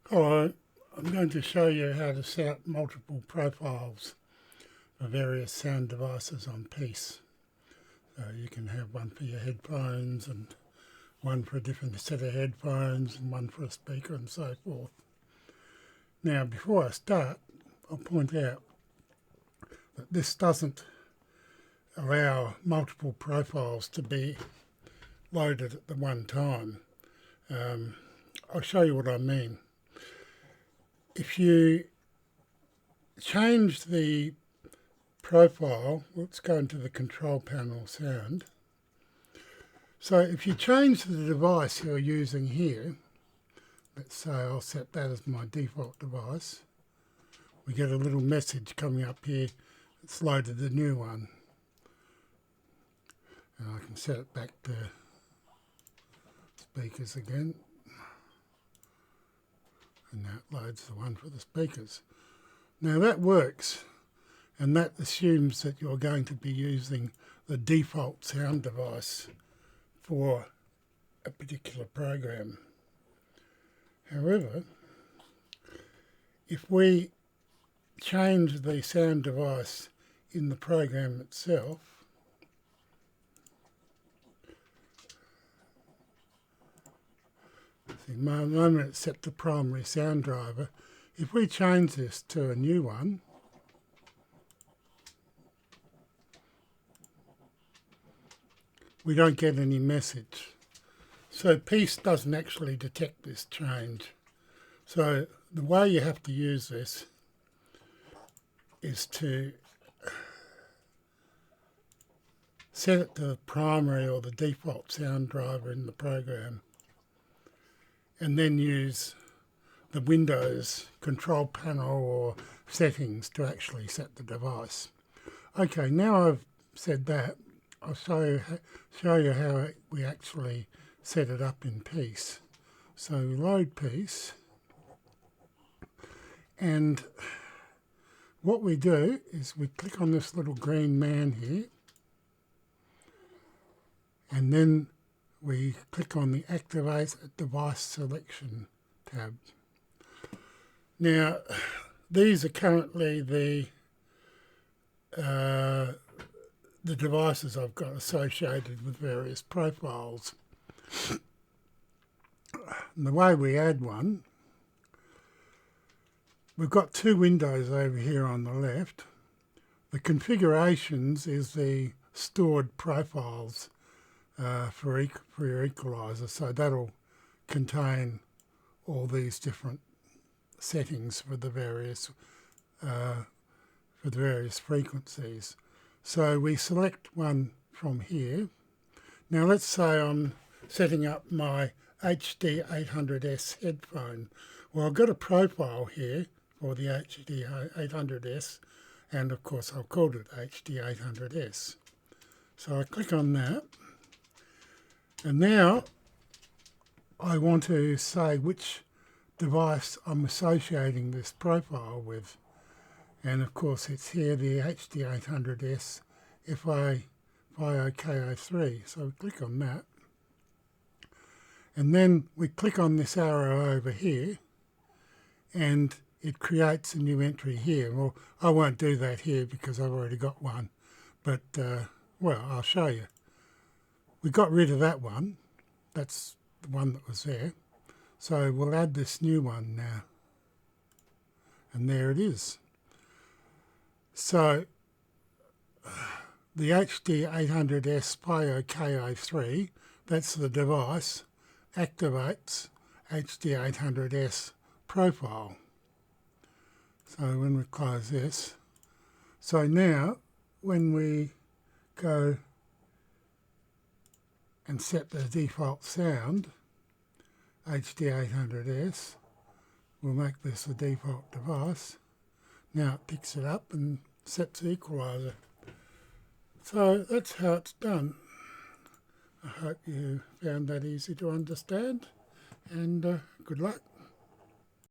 Hello, I'm going to show you how to set up multiple profiles for various sound devices on piece. So you can have one for your headphones and one for a different set of headphones and one for a speaker and so forth. Now before I start, I'll point out that this doesn't allow multiple profiles to be loaded at the one time. I'll show you what I mean. If you change the profile, let's go into the control panel sound. So if you change the device you're using here, let's say I'll set that as my default device, we get a little message coming up here, it's loaded the new one. And I can set it back to speakers again. And that loads the one for the speakers. Now that works, and that assumes that you're going to be using the default sound device for a particular program. However, if we change the sound device in the program itself, the moment it's set to primary sound driver, if we change this to a new one, we don't get any message. So piece doesn't actually detect this change. So the way you have to use this is to set it to the primary or the default sound driver in the program, and then use the Windows control panel or settings to actually set the device. Okay, now I've said that, I'll show you how we actually set it up in piece. So we load piece, and what we do is we click on this little green man here, and then we click on the Activate Device Selection tab. Now, these are currently the devices I've got associated with various profiles. And the way we add one, we've got two windows over here on the left. The configurations is the stored profiles for your equalizer, so that'll contain all these different settings for the various frequencies. So we select one from here. Now let's say I'm setting up my HD 800S headphone. Well, I've got a profile here for the HD 800S, and of course I've called it HD 800S. So I click on that. And now I want to say which device I'm associating this profile with. And of course it's here, the HD800S FIOKO3. So we click on that. And then we click on this arrow over here, and it creates a new entry here. Well, I won't do that here because I've already got one. But, well, I'll show you. We got rid of that one. That's the one that was there. So we'll add this new one now. And there it is. So the HD800S FIOKO3, that's the device, activates HD800S profile. So when we close this, so now when we go and set the default sound, HD800S, we'll make this the default device. Now it picks it up and sets the equalizer. So that's how it's done. I hope you found that easy to understand, and good luck.